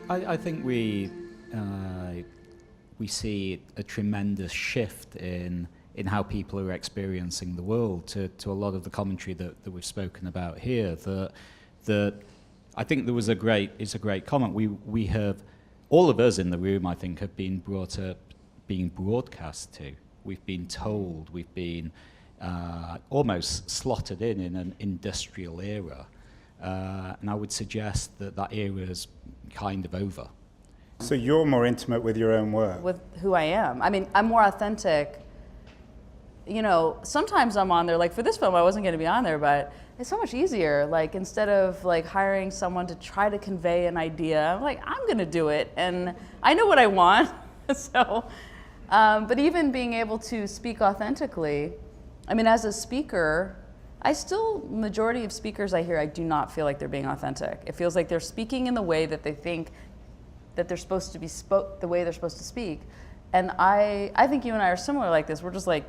I think we see a tremendous shift in how people are experiencing the world to a lot of the commentary that we've spoken about here. That I think there was a great comment. We have, all of us in the room, I think, have been brought up being broadcast to. We've been told, we've been almost slotted in an industrial era. And I would suggest that era is kind of over. So you're more intimate with your own work? With who I am. I mean, I'm more authentic. You know, sometimes I'm on there, like for this film I wasn't gonna be on there, but it's so much easier. Like instead of like hiring someone to try to convey an idea, I'm like, I'm gonna do it and I know what I want. So, but even being able to speak authentically, I mean, as a speaker, majority of speakers I hear, I do not feel like they're being authentic. It feels like they're speaking in the way that they think that they're supposed to be the way they're supposed to speak. And I think you and I are similar like this. We're just like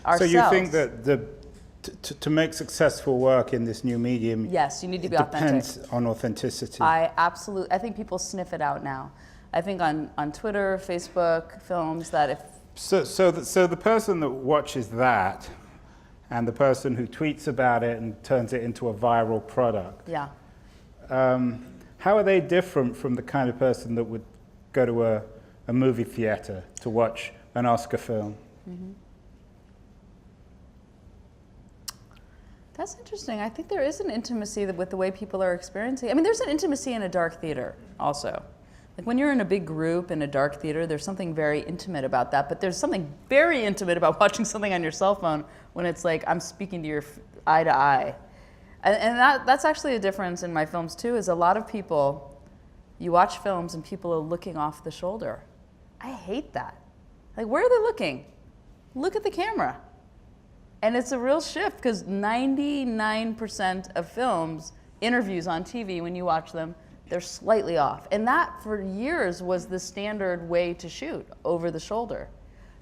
ourselves. So you think that to make successful work in this new medium, yes, you need to be authentic. Depends on authenticity. I think people sniff it out now. I think on Twitter, Facebook, films, that if... So the person that watches that and the person who tweets about it and turns it into a viral product, yeah. How are they different from the kind of person that would go to a movie theater to watch an Oscar film? Mm-hmm. That's interesting. I think there is an intimacy with the way people are experiencing. I mean, there's an intimacy in a dark theater also. Like when you're in a big group in a dark theater, there's something very intimate about that, but there's something very intimate about watching something on your cell phone when it's like I'm speaking to your eye to eye. And that's actually a difference in my films too, is a lot of people, you watch films and people are looking off the shoulder. I hate that. Like, where are they looking? Look at the camera. And it's a real shift because 99% of films, interviews on TV, when you watch them, they're slightly off. And that for years was the standard way to shoot, over the shoulder.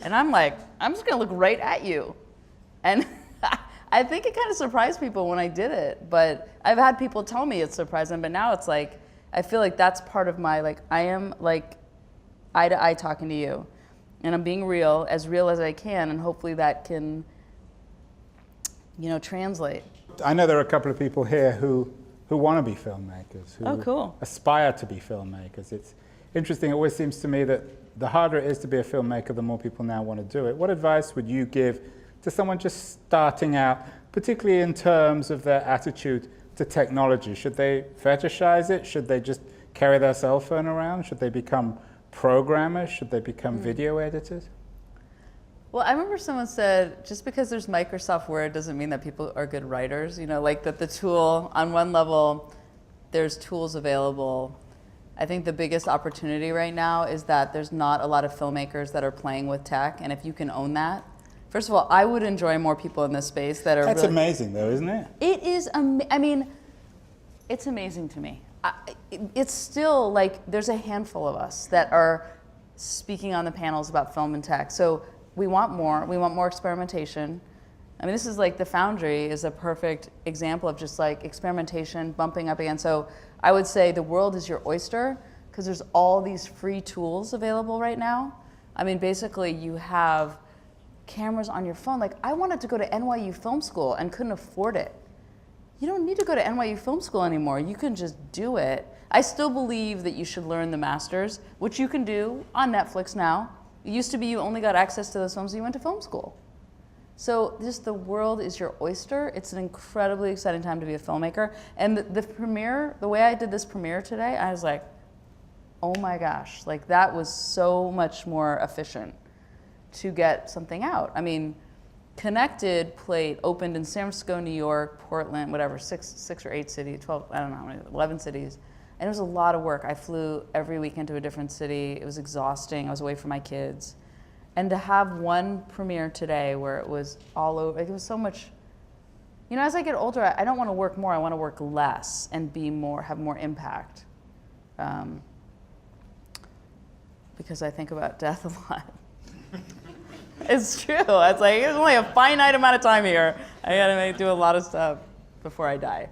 And I'm like, I'm just gonna look right at you. And I think it kind of surprised people when I did it, but I've had people tell me it's surprising, but now it's like, I feel like that's part of my, like, I am like eye to eye talking to you. And I'm being real as I can, and hopefully that can, you know, translate. I know there are a couple of people here who want to be filmmakers, who oh, cool. aspire to be filmmakers. It's interesting, it always seems to me that the harder it is to be a filmmaker, the more people now want to do it. What advice would you give to someone just starting out, particularly in terms of their attitude to technology? Should they fetishize it? Should they just carry their cell phone around? Should they become programmers? Should they become video editors? Well, I remember someone said, just because there's Microsoft Word doesn't mean that people are good writers. You know, like that the tool, on one level, there's tools available. I think the biggest opportunity right now is that there's not a lot of filmmakers that are playing with tech, and if you can own that, first of all, I would enjoy more people in this space that are That's really, amazing though, isn't it? It is, I mean, it's amazing to me. It's still like, there's a handful of us that are speaking on the panels about film and tech. So we want more experimentation. I mean, this is like the Foundry is a perfect example of just like experimentation bumping up again. So I would say the world is your oyster because there's all these free tools available right now. I mean, basically you have cameras on your phone. Like I wanted to go to NYU Film School and couldn't afford it. You don't need to go to NYU Film School anymore. You can just do it. I still believe that you should learn the masters, which you can do on Netflix now. It used to be you only got access to those films when you went to film school. So just the world is your oyster. It's an incredibly exciting time to be a filmmaker. And the premiere, the way I did this premiere today, I was like, oh my gosh, like that was so much more efficient to get something out. I mean, Connected opened in San Francisco, New York, Portland, whatever, six or 8 cities, 12, I don't know how many, 11 cities. And it was a lot of work. I flew every weekend to a different city. It was exhausting. I was away from my kids. And to have one premiere today where it was all over, like it was so much, you know, as I get older, I don't want to work more. I want to work less and have more impact. Because I think about death a lot. It's true. It's like, there's only a finite amount of time here. I gotta do a lot of stuff before I die.